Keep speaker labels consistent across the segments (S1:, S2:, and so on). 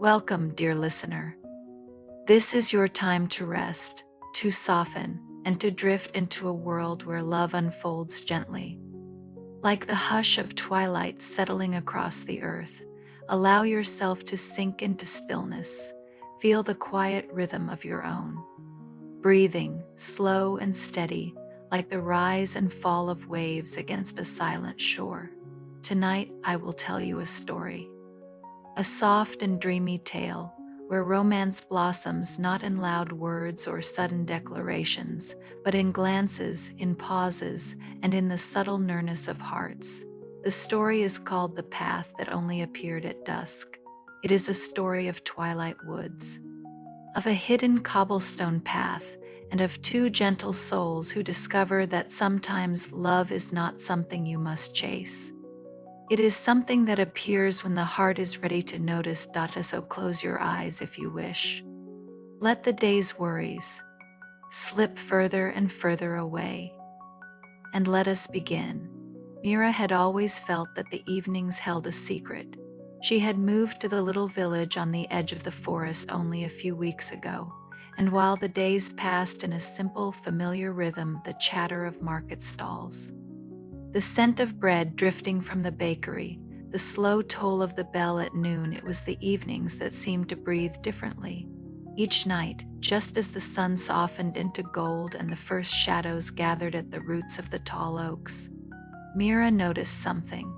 S1: Welcome, dear listener. This is your time to rest, to soften, and to drift into a world where love unfolds gently. Like the hush of twilight settling across the earth, allow yourself to sink into stillness. Feel the quiet rhythm of your own, breathing slow and steady, like the rise and fall of waves against a silent shore. Tonight, I will tell you a story. A soft and dreamy tale where romance blossoms not in loud words or sudden declarations, but in glances, in pauses, and in the subtle nearness of hearts. The story is called The Path That Only Appeared at Dusk. It is a story of Twilight woods, of a hidden cobblestone path, and of two gentle souls who discover that sometimes love is not something you must chase. It is something that appears when the heart is ready to notice. So close your eyes if you wish. Let the day's worries slip further and further away, and let us begin. Mira had always felt that the evenings held a secret. She had moved to the little village on the edge of the forest only a few weeks ago, and while the days passed in a simple, familiar rhythm, the chatter of market stalls, the scent of bread drifting from the bakery, the slow toll of the bell at noon, it was the evenings that seemed to breathe differently. Each night, just as the sun softened into gold and the first shadows gathered at the roots of the tall oaks, Mira noticed something.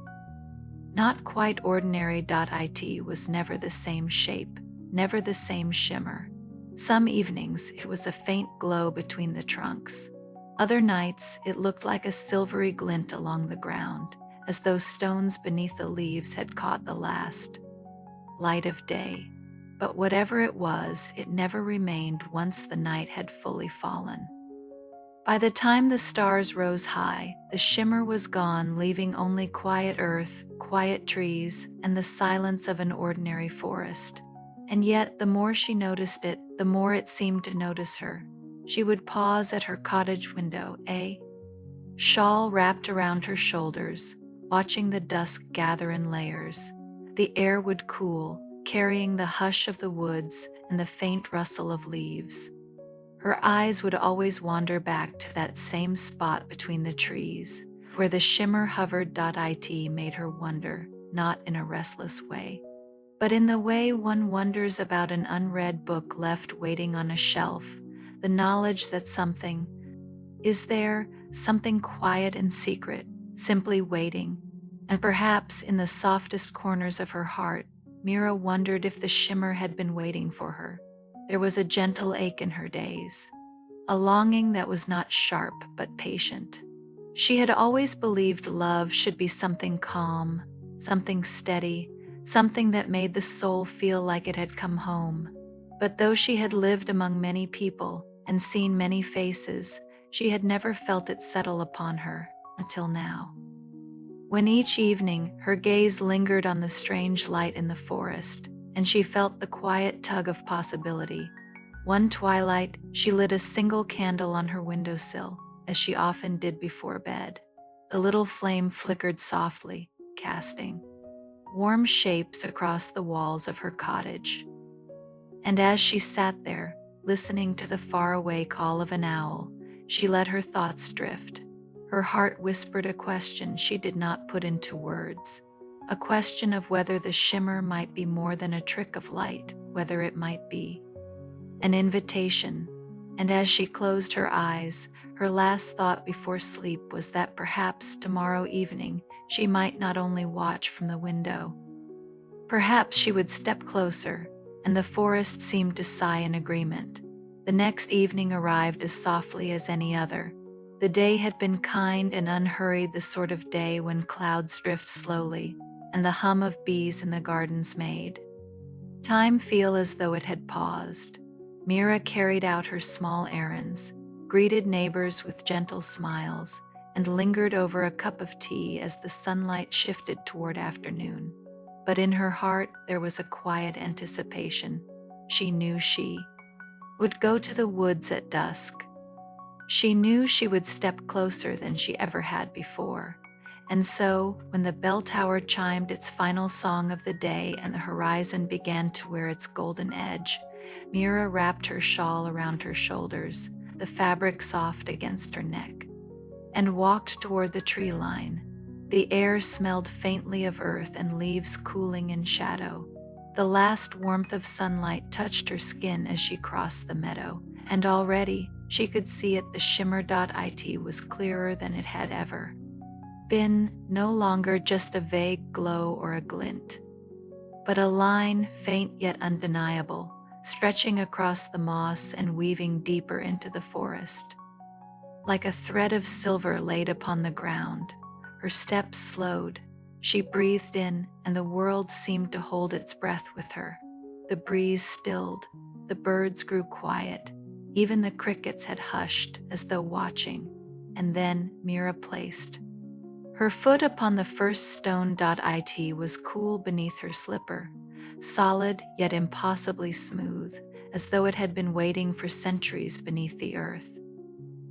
S1: Not quite ordinary. It was never the same shape, never the same shimmer. Some evenings, it was a faint glow between the trunks. Other nights, it looked like a silvery glint along the ground, as though stones beneath the leaves had caught the last light of day. But whatever it was, it never remained once the night had fully fallen. By the time the stars rose high, the shimmer was gone, leaving only quiet earth, quiet trees, and the silence of an ordinary forest. And yet, the more she noticed it, the more it seemed to notice her. She would pause at her cottage window, a shawl wrapped around her shoulders, watching the dusk gather in layers. The air would cool, carrying the hush of the woods and the faint rustle of leaves. Her eyes would always wander back to that same spot between the trees, where the shimmer hovered. It made her wonder, not in a restless way, but in the way one wonders about an unread book left waiting on a shelf, the knowledge that something is there, something quiet and secret, simply waiting. And perhaps in the softest corners of her heart, Mira wondered if the shimmer had been waiting for her. There was a gentle ache in her days, a longing that was not sharp but patient. She had always believed love should be something calm, something steady, something that made the soul feel like it had come home. But though she had lived among many people and seen many faces, she had never felt it settle upon her until now, when each evening her gaze lingered on the strange light in the forest, and she felt the quiet tug of possibility. One twilight, she lit a single candle on her windowsill, as she often did before bed. The little flame flickered softly, casting warm shapes across the walls of her cottage. And as she sat there, listening to the faraway call of an owl, she let her thoughts drift. Her heart whispered a question she did not put into words, a question of whether the shimmer might be more than a trick of light, whether it might be an invitation. And as she closed her eyes, her last thought before sleep was that perhaps tomorrow evening she might not only watch from the window. Perhaps she would step closer, and the forest seemed to sigh in agreement. The next evening arrived as softly as any other. The day had been kind and unhurried, the sort of day when clouds drift slowly, and the hum of bees in the gardens made time feel as though it had paused. Mira carried out her small errands, greeted neighbors with gentle smiles, and lingered over a cup of tea as the sunlight shifted toward afternoon. But in her heart there was a quiet anticipation. She knew she would go to the woods at dusk. She knew she would step closer than she ever had before, And so, when the bell tower chimed its final song of the day and the horizon began to wear its golden edge, Mira wrapped her shawl around her shoulders, the fabric soft against her neck, and walked toward the tree line. The air smelled faintly of earth and leaves cooling in shadow. The last warmth of sunlight touched her skin as she crossed the meadow, and already she could see it. The shimmer.it was clearer than it had ever been, no longer just a vague glow or a glint, but a line, faint yet undeniable, stretching across the moss and weaving deeper into the forest. Like a thread of silver laid upon the ground, her steps slowed. She breathed in, and the world seemed to hold its breath with her. The breeze stilled, the birds grew quiet, even the crickets had hushed as though watching, and then Mira placed her foot upon the first stone.it was cool beneath her slipper, solid yet impossibly smooth, as though it had been waiting for centuries beneath the earth.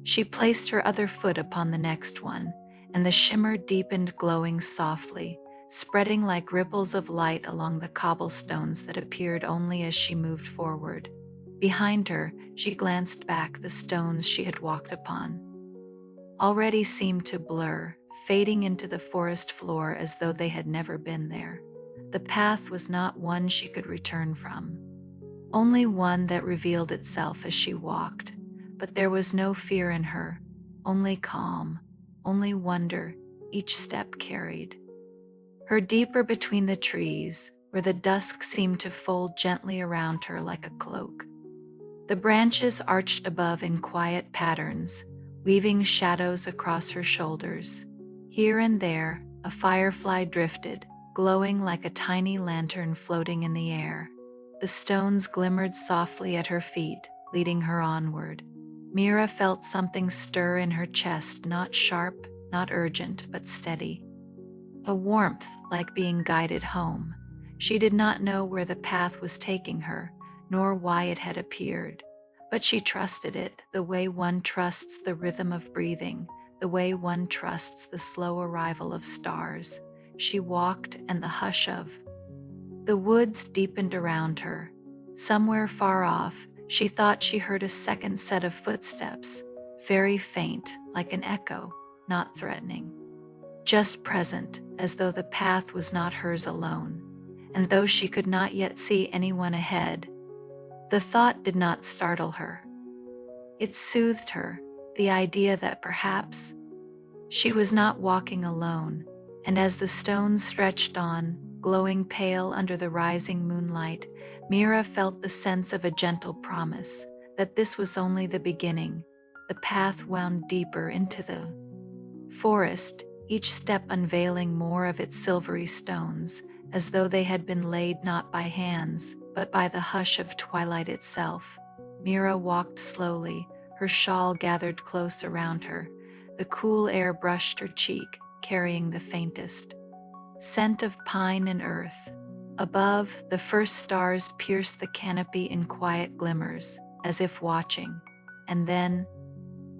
S1: She placed her other foot upon the next one, and the shimmer deepened, glowing softly, spreading like ripples of light along the cobblestones that appeared only as she moved forward. Behind her, she glanced back. The stones she had walked upon already seemed to blur, fading into the forest floor as though they had never been there. The path was not one she could return from, only one that revealed itself as she walked. But there was no fear in her, only calm, only wonder each step carried her deeper between the trees, where the dusk seemed to fold gently around her like a cloak. The branches arched above in quiet patterns, weaving shadows across her shoulders. Here and there, a firefly drifted, glowing like a tiny lantern floating in the air. The stones glimmered softly at her feet, leading her onward. Mira felt something stir in her chest, not sharp, not urgent, but steady. A warmth, like being guided home. She did not know where the path was taking her, nor why it had appeared. But she trusted it, the way one trusts the rhythm of breathing, the way one trusts the slow arrival of stars. She walked, and the hush of the woods deepened around her. Somewhere far off, she thought she heard a second set of footsteps, very faint, like an echo, not threatening, just present, as though the path was not hers alone. And though she could not yet see anyone ahead, the thought did not startle her. It soothed her, the idea that perhaps she was not walking alone. And as the stones stretched on, glowing pale under the rising moonlight, Mira felt the sense of a gentle promise that this was only the beginning. The path wound deeper into the forest, each step unveiling more of its silvery stones, as though they had been laid not by hands, but by the hush of twilight itself. Mira walked slowly, her shawl gathered close around her. The cool air brushed her cheek, carrying the faintest scent of pine and earth. Above, the first stars pierced the canopy in quiet glimmers, as if watching. And then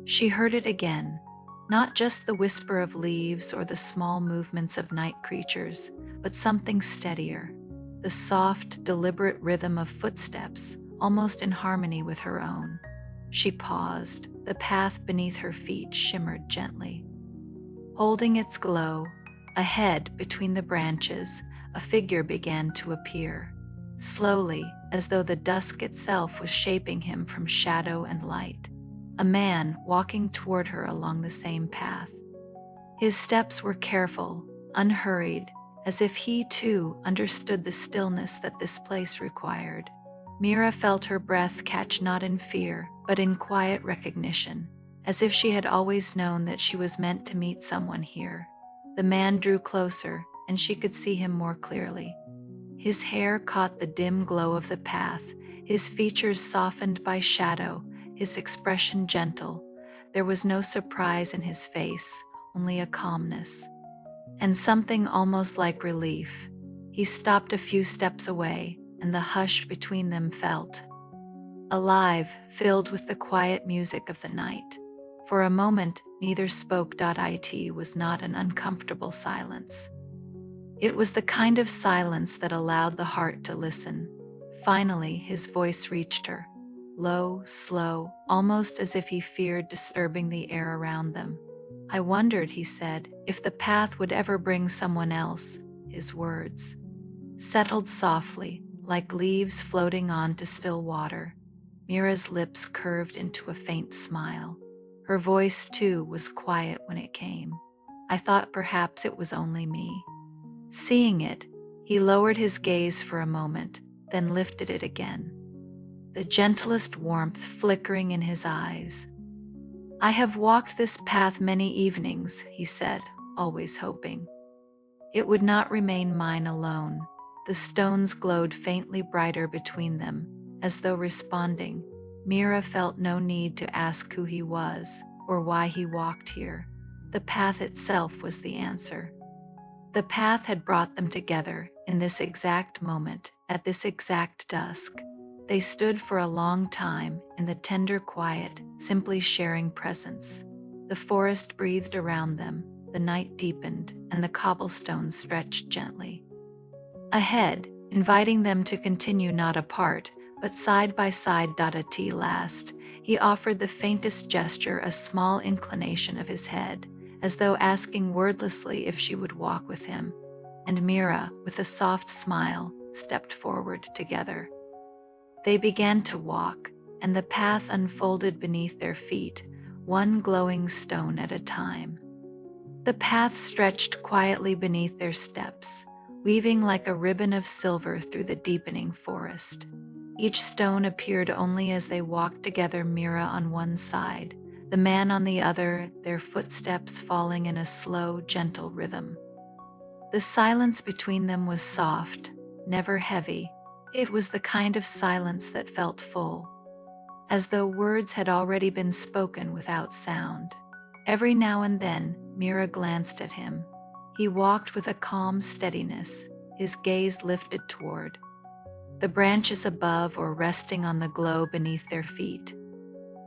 S1: she heard it again, not just the whisper of leaves or the small movements of night creatures, but something steadier, the soft, deliberate rhythm of footsteps, almost in harmony with her own. She paused. The path beneath her feet shimmered gently. Holding its glow, ahead between the branches, a figure began to appear, slowly, as though the dusk itself was shaping him from shadow and light. A man walking toward her along the same path. His steps were careful, unhurried, as if he too understood the stillness that this place required. Mira felt her breath catch, not in fear, but in quiet recognition, as if she had always known that she was meant to meet someone here. The man drew closer, and she could see him more clearly. His hair caught the dim glow of the path, his features softened by shadow, his expression gentle. There was no surprise in his face, only a calmness, and something almost like relief. He stopped a few steps away, and the hush between them felt alive, filled with the quiet music of the night. For a moment, neither spoke. It was not an uncomfortable silence. It was the kind of silence that allowed the heart to listen. Finally, his voice reached her, low, slow, almost as if he feared disturbing the air around them. I wondered, he said, if the path would ever bring someone else. His words settled softly, like leaves floating on to still water. Mira's lips curved into a faint smile. Her voice, too, was quiet when it came. I thought perhaps it was only me. Seeing it, he lowered his gaze for a moment, then lifted it again, the gentlest warmth flickering in his eyes. I have walked this path many evenings, he said, always hoping it would not remain mine alone. The stones glowed faintly brighter between them, as though responding. Mira felt no need to ask who he was or why he walked here. The path itself was the answer. The path had brought them together in this exact moment, at this exact dusk. They stood for a long time in the tender quiet, simply sharing presence. The forest breathed around them, the night deepened, and the cobblestones stretched gently ahead, inviting them to continue not apart, but side by side. At last, he offered the faintest gesture, a small inclination of his head, as though asking wordlessly if she would walk with him, and Mira, with a soft smile, stepped forward together. They began to walk, and the path unfolded beneath their feet, one glowing stone at a time. The path stretched quietly beneath their steps, weaving like a ribbon of silver through the deepening forest. Each stone appeared only as they walked together, Mira on one side, the man on the other, their footsteps falling in a slow, gentle rhythm. The silence between them was soft, never heavy. It was the kind of silence that felt full, as though words had already been spoken without sound. Every now and then, Mira glanced at him. He walked with a calm steadiness, his gaze lifted toward the branches above or resting on the glow beneath their feet.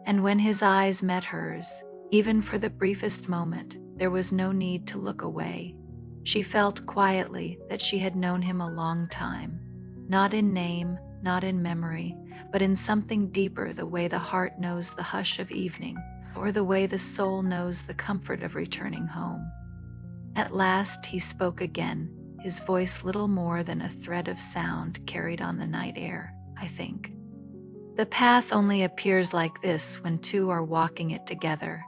S1: And when his eyes met hers, even for the briefest moment, there was no need to look away. She felt quietly that she had known him a long time, not in name, not in memory, but in something deeper, the way the heart knows the hush of evening, or the way the soul knows the comfort of returning home. At last he spoke again, his voice little more than a thread of sound carried on the night air. I think the path only appears like this when two are walking it together.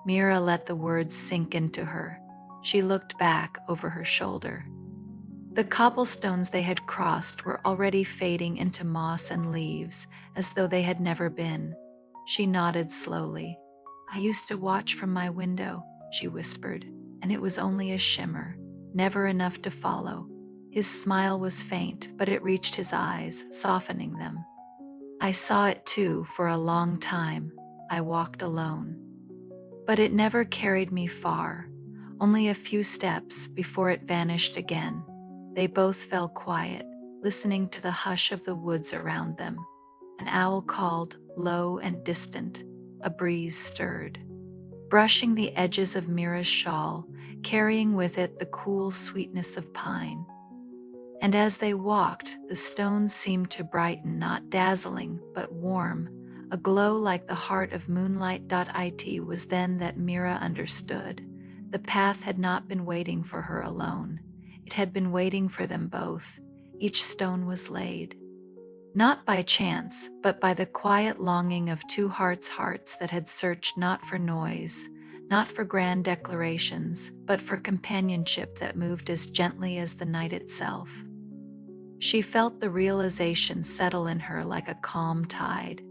S1: Mira let the words sink into her. She looked back over her shoulder. The cobblestones they had crossed were already fading into moss and leaves, as though they had never been. She nodded slowly. I used to watch from my window, she whispered, and it was only a shimmer, never enough to follow. His smile was faint, but it reached his eyes, softening them. I saw it too for a long time. I walked alone. But it never carried me far, only a few steps before it vanished again. They both fell quiet, listening to the hush of the woods around them. An owl called, low and distant. A breeze stirred, brushing the edges of Mira's shawl, carrying with it the cool sweetness of pine. And as they walked, the stones seemed to brighten, not dazzling, but warm, a glow like the heart of moonlight. It was then that Mira understood. The path had not been waiting for her alone. It had been waiting for them both. Each stone was laid, not by chance, but by the quiet longing of two hearts that had searched not for noise, not for grand declarations, but for companionship that moved as gently as the night itself. She felt the realization settle in her like a calm tide.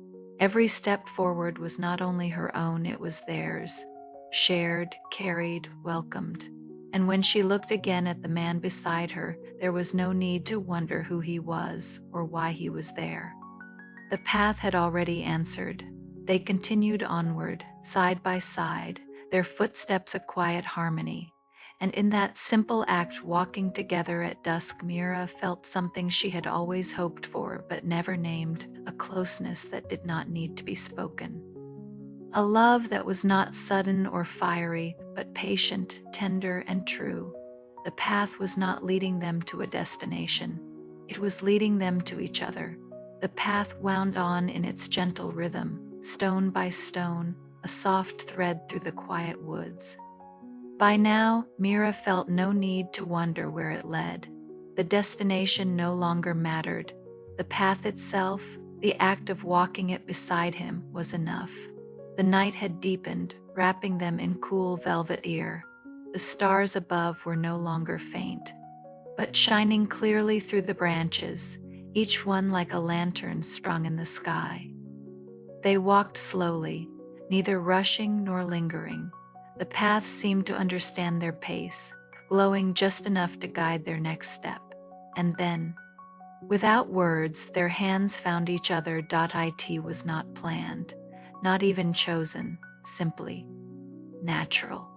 S1: Every step forward was not only her own, it was theirs, shared, carried, welcomed. And when she looked again at the man beside her, there was no need to wonder who he was or why he was there. The path had already answered. They continued onward, side by side, their footsteps a quiet harmony. And in that simple act, walking together at dusk, Mira felt something she had always hoped for but never named, a closeness that did not need to be spoken. A love that was not sudden or fiery, but patient, tender, and true. The path was not leading them to a destination. It was leading them to each other. The path wound on in its gentle rhythm, stone by stone, a soft thread through the quiet woods. By now, Mira felt no need to wonder where it led. The destination no longer mattered. The path itself, the act of walking it beside him, was enough. The night had deepened, wrapping them in cool velvet ear. The stars above were no longer faint, but shining clearly through the branches, each one like a lantern strung in the sky. They walked slowly, neither rushing nor lingering. The path seemed to understand their pace, glowing just enough to guide their next step. And then, without words, their hands found each other. It was not planned, not even chosen, simply natural.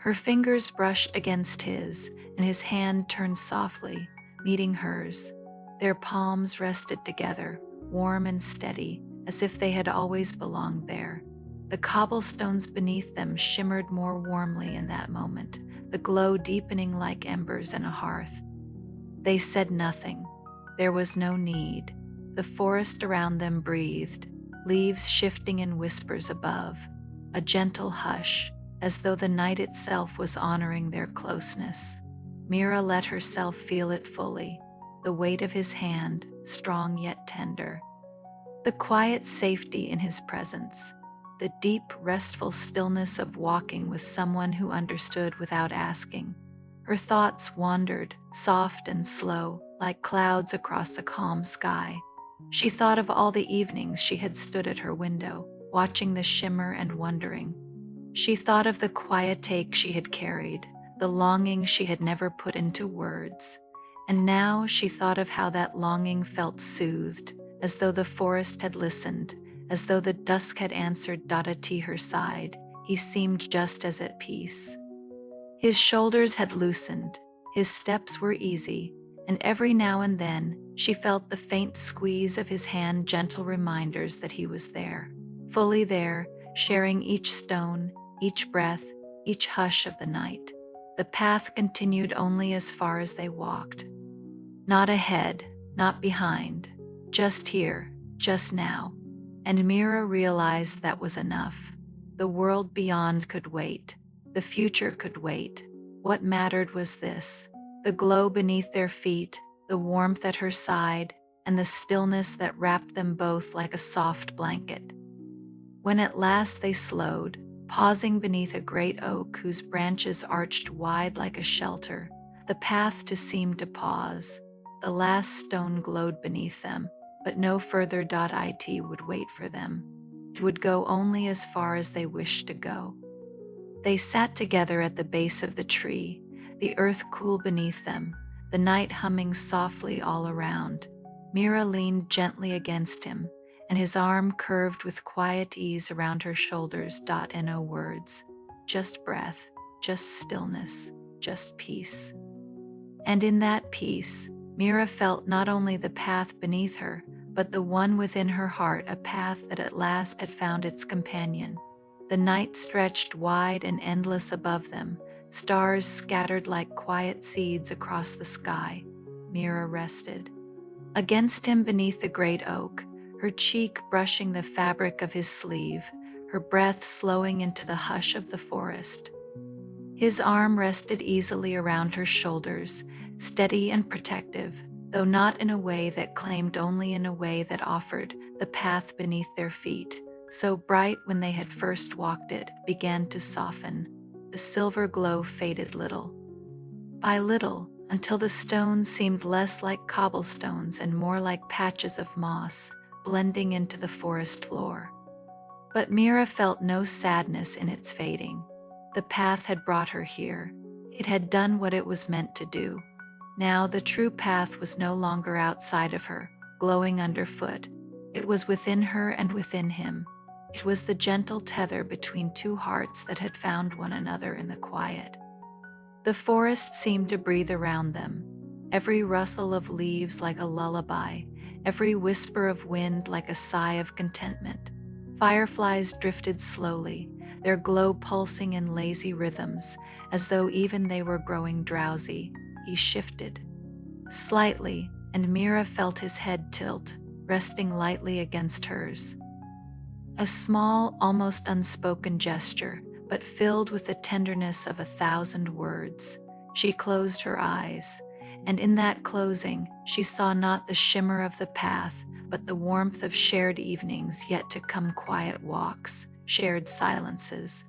S1: Her fingers brushed against his, and his hand turned softly, meeting hers. Their palms rested together, warm and steady, as if they had always belonged there. The cobblestones beneath them shimmered more warmly in that moment, the glow deepening like embers in a hearth. They said nothing. There was no need. The forest around them breathed, leaves shifting in whispers above, a gentle hush, as though the night itself was honoring their closeness. Mira let herself feel it fully, the weight of his hand, strong yet tender, the quiet safety in his presence, the deep, restful stillness of walking with someone who understood without asking. Her thoughts wandered, soft and slow, like clouds across a calm sky. She thought of all the evenings she had stood at her window, watching the shimmer and wondering. She thought of the quiet ache she had carried, the longing she had never put into words. And now she thought of how that longing felt soothed, as though the forest had listened, as though the dusk had answered. At her side, he seemed just as at peace. His shoulders had loosened, his steps were easy, and every now and then she felt the faint squeeze of his hand, gentle reminders that he was there, fully there, sharing each stone, each breath, each hush of the night. The path continued only as far as they walked. Not ahead, not behind, just here, just now. And Mira realized that was enough. The world beyond could wait. The future could wait. What mattered was this: the glow beneath their feet, the warmth at her side, and the stillness that wrapped them both like a soft blanket. When at last they slowed, pausing beneath a great oak whose branches arched wide like a shelter, the path to seemed to pause. The last stone glowed beneath them, but no further. It would wait for them. It would go only as far as they wished to go. They sat together at the base of the tree, the earth cool beneath them, the night humming softly all around. Mira leaned gently against him, and his arm curved with quiet ease around her shoulders. No words, just breath, just stillness, just peace. And in that peace, Mira felt not only the path beneath her, but the one within her heart, a path that at last had found its companion. The night stretched wide and endless above them, stars scattered like quiet seeds across the sky. Mira rested against him beneath the great oak, her cheek brushing the fabric of his sleeve, her breath slowing into the hush of the forest. His arm rested easily around her shoulders, steady and protective, though not in a way that claimed, only in a way that offered. The path beneath their feet, so bright when they had first walked it, began to soften. The silver glow faded little by little, until the stones seemed less like cobblestones and more like patches of moss, blending into the forest floor. But Mira felt no sadness in its fading. The path had brought her here. It had done what it was meant to do. Now the true path was no longer outside of her, glowing underfoot. It was within her and within him. It was the gentle tether between two hearts that had found one another in the quiet. The forest seemed to breathe around them, every rustle of leaves like a lullaby, every whisper of wind like a sigh of contentment. Fireflies drifted slowly, their glow pulsing in lazy rhythms, as though even they were growing drowsy. He shifted slightly, and Mira felt his head tilt, resting lightly against hers. A small, almost unspoken gesture, but filled with the tenderness of 1,000 words. She closed her eyes, and in that closing, she saw not the shimmer of the path, but the warmth of shared evenings yet to come, quiet walks, shared silences.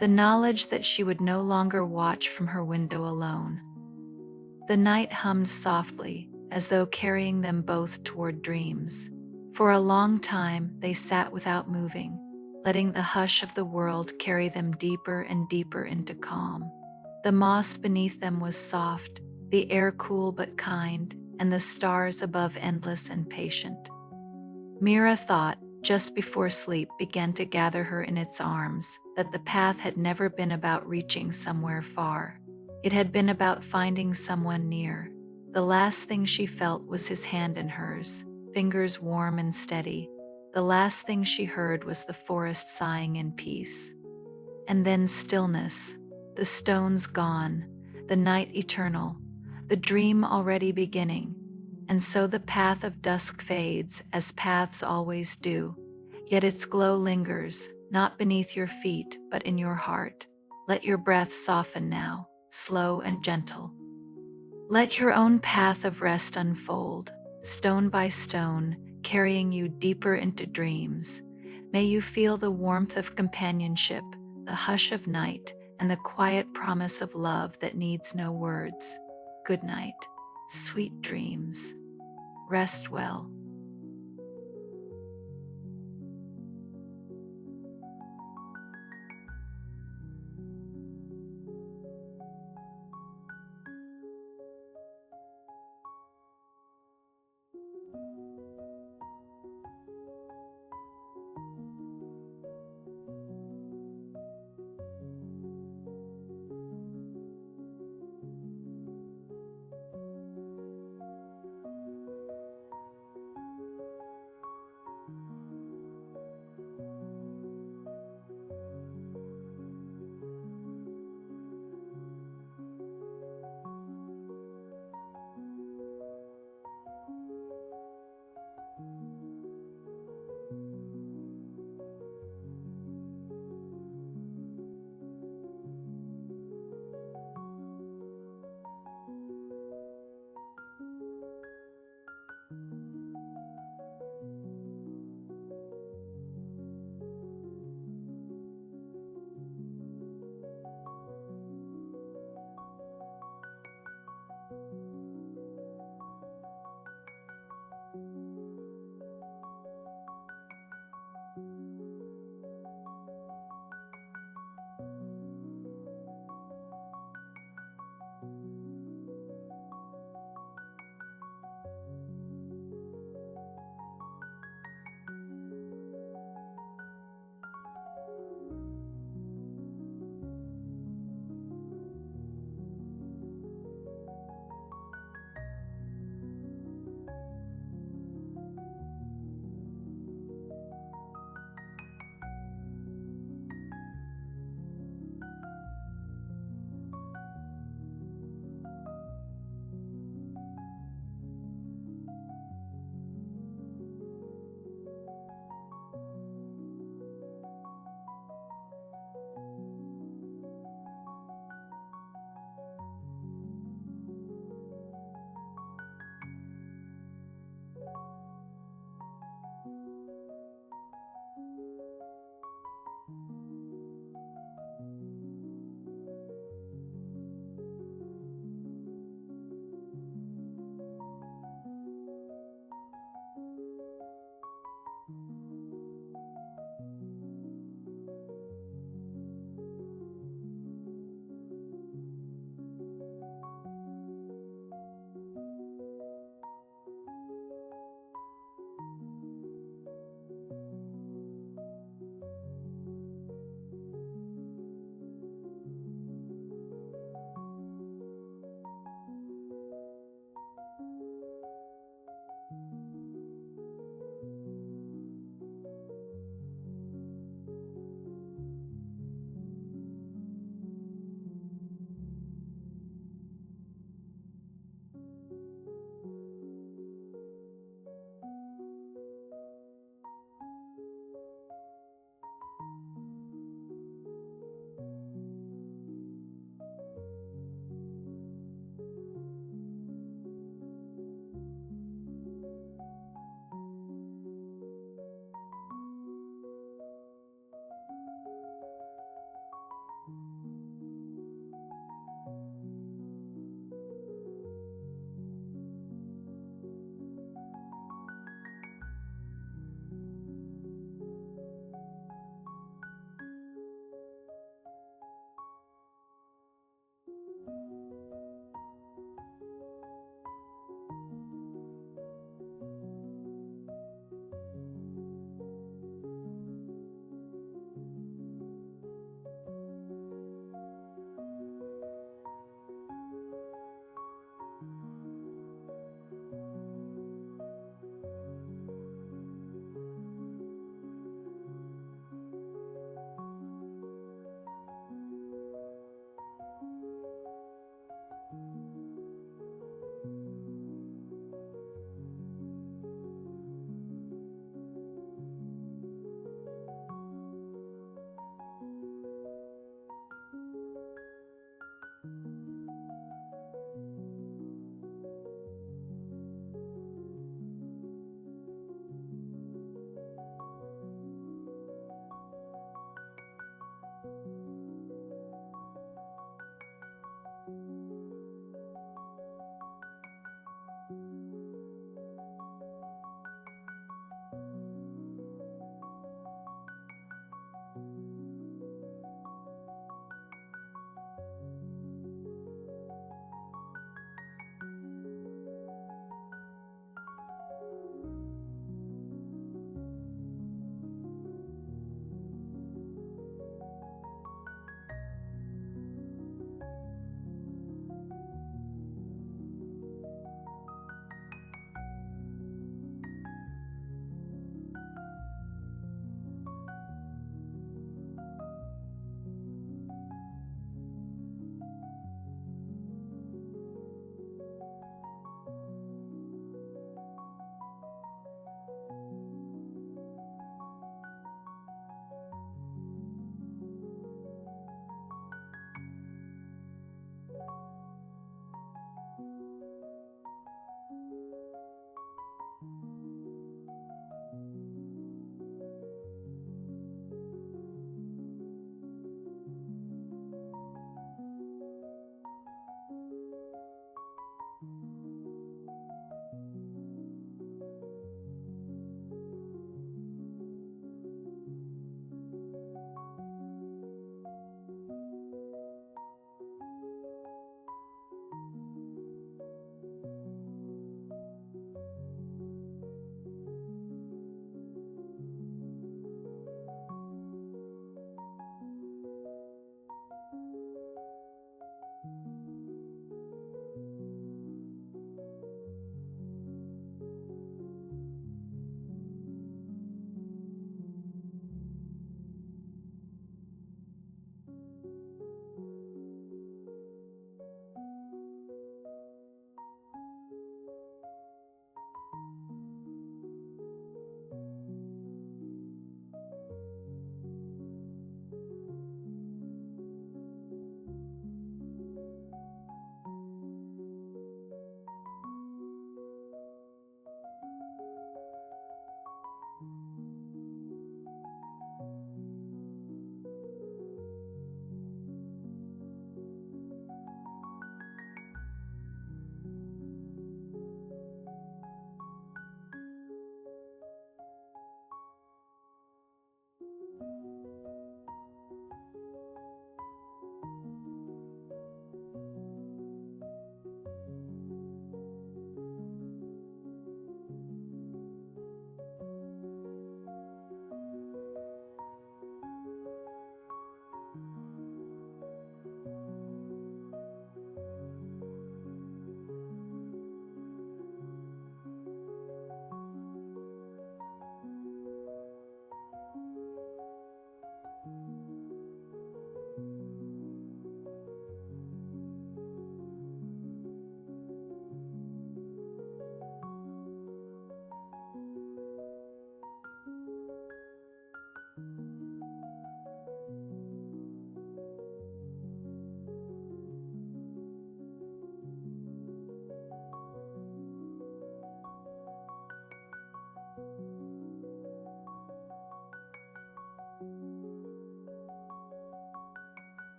S1: The knowledge that she would no longer watch from her window alone. The night hummed softly, as though carrying them both toward dreams. For a long time they sat without moving, letting the hush of the world carry them deeper and deeper into calm. The moss beneath them was soft, the air cool but kind, and the stars above endless and patient. Mira thought, just before sleep began to gather her in its arms, that the path had never been about reaching somewhere far. It had been about finding someone near. The last thing she felt was his hand in hers, fingers warm and steady. The last thing she heard was the forest sighing in peace. And then stillness, the stones gone, the night eternal, the dream already beginning. And so the path of dusk fades, as paths always do, yet its glow lingers, not beneath your feet, but in your heart. Let your breath soften now, slow and gentle. Let your own path of rest unfold, stone by stone, carrying you deeper into dreams. May you feel the warmth of companionship, the hush of night, and the quiet promise of love that needs no words. Good night, sweet dreams. Rest well.